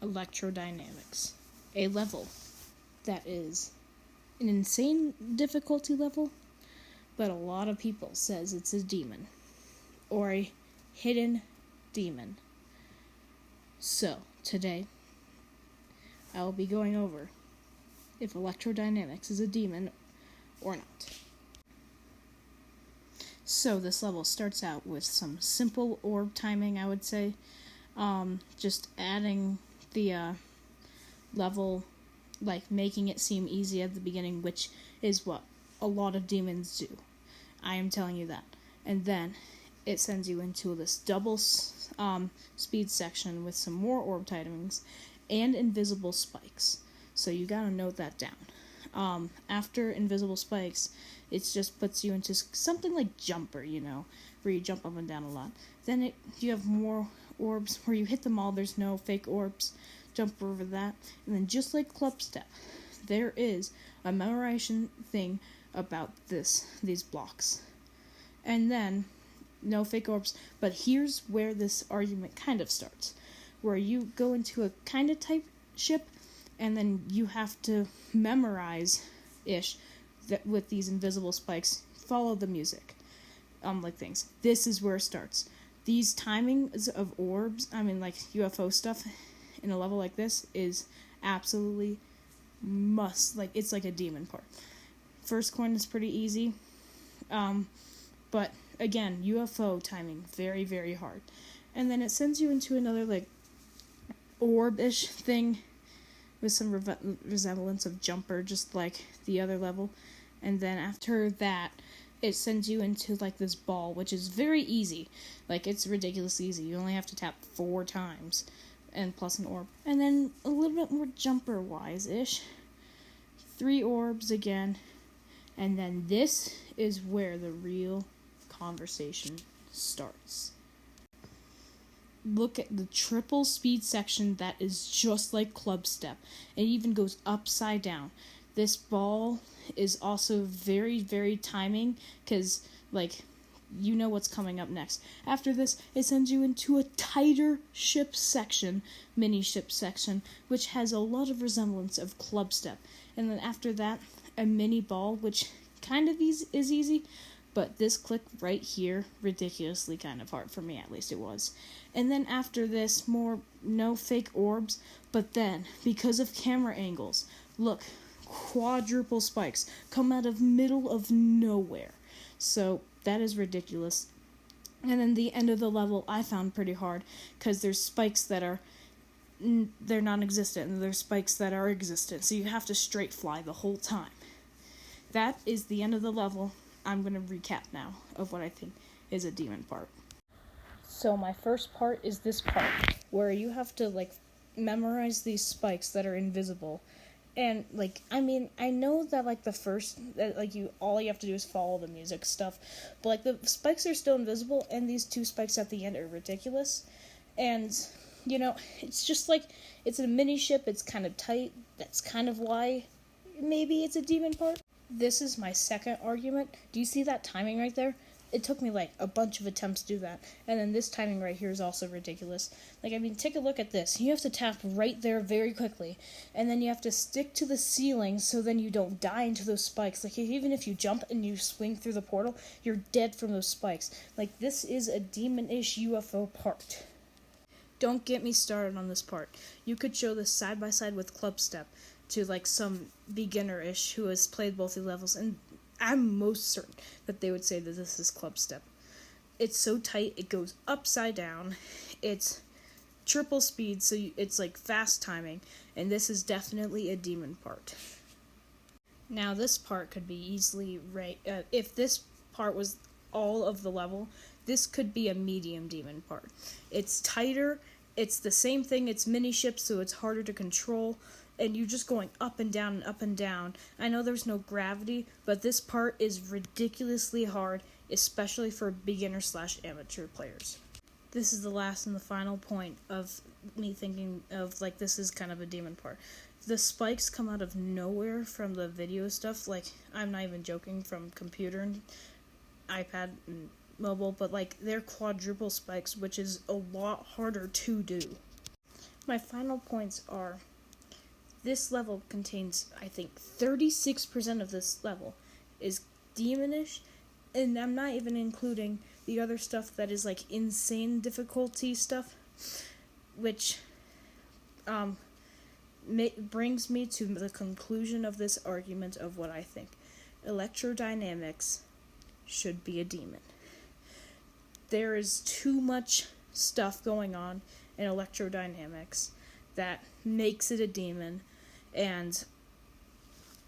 Electrodynamics, a level that is an insane difficulty level, but a lot of people says it's a demon, or a hidden demon. So, today, I will be going over if Electrodynamix is a demon or not. So, this level starts out with some simple orb timing, I would say. Just adding the level, like making it seem easy at the beginning, which is what a lot of demons do. I am telling you that. And then it sends you into this double speed section with some more orb timings and invisible spikes. So you gotta note that down. After invisible spikes, it just puts you into something like jumper, where you jump up and down a lot. Then you have more orbs where you hit them all. There's no fake orbs. Jump over that. And then just like club step, there is a memorization thing about these blocks. And then no fake orbs, but here's where this argument kind of starts, where you go into a kind of type ship, and then you have to memorize-ish that with these invisible spikes, follow the music, like things. This is where it starts. These timings of orbs, like UFO stuff in a level like this, is absolutely must. Like, it's like a demon part. First coin is pretty easy, but again, UFO timing, very, very hard. And then it sends you into another, like, orb-ish thing with some resemblance of jumper, just like the other level. And then after that, it sends you into, like, this ball, which is very easy. Like, it's ridiculously easy. You only have to tap 4 times, and plus an orb. And then a little bit more jumper-wise-ish. 3 orbs again. And then this is where the real conversation starts. Look at the triple speed section that is just like club step. It even goes upside down. This ball is also very, very timing, because, like, you know what's coming up next. After this, it sends you into a tighter ship section, mini ship section, which has a lot of resemblance of club step. And then after that, a mini ball, which kind of is easy, but this click right here, ridiculously kind of hard for me, at least it was. And then after this, more no fake orbs, but then, because of camera angles, look, quadruple spikes come out of middle of nowhere. So that is ridiculous. And then the end of the level I found pretty hard, because there's spikes that are they're non-existent, and there's spikes that are existent, so you have to straight fly the whole time. That is the end of the level. I'm going to recap now of what I think is a demon part. So my first part is this part, where you have to, like, memorize these spikes that are invisible. And, like, I know that, like, the first, like, all you have to do is follow the music stuff, but, like, the spikes are still invisible, and these 2 spikes at the end are ridiculous. And, it's just, like, it's a mini ship, it's kind of tight, that's kind of why maybe it's a demon part. This is my second argument. Do you see that timing right there? It took me, like, a bunch of attempts to do that. And then this timing right here is also ridiculous. Like, take a look at this. You have to tap right there very quickly. And then you have to stick to the ceiling so then you don't die into those spikes. Like, even if you jump and you swing through the portal, you're dead from those spikes. Like, this is a demon-ish UFO part. Don't get me started on this part. You could show this side by side with Club Step to, like, some beginner-ish who has played both the levels, and I'm most certain that they would say that this is club step. It's so tight, it goes upside down. It's triple speed, so it's like fast timing, and this is definitely a demon part. Now, this part could be easily if this part was all of the level, this could be a medium demon part. It's tighter, it's the same thing, it's mini ships, so it's harder to control, and you're just going up and down and up and down. I know there's no gravity, but this part is ridiculously hard, especially for beginner/amateur players. This is the last and the final point of me thinking of, like, this is kind of a demon part. The spikes come out of nowhere from the video stuff. Like, I'm not even joking, from computer and iPad and mobile, but, like, they're quadruple spikes, which is a lot harder to do. my final points are, this level contains, I think, 36% of this level is demonish, and I'm not even including the other stuff that is like insane difficulty stuff, which brings me to the conclusion of this argument of what I think. Electrodynamics should be a demon. There is too much stuff going on in Electrodynamics that makes it a demon, and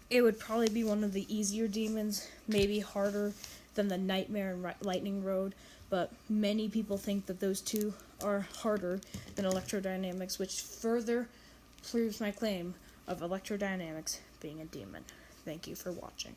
it would probably be one of the easier demons, maybe harder than the Nightmare and Lightning Road, but many people think that those two are harder than Electrodynamics, which further proves my claim of Electrodynamics being a demon. Thank you for watching.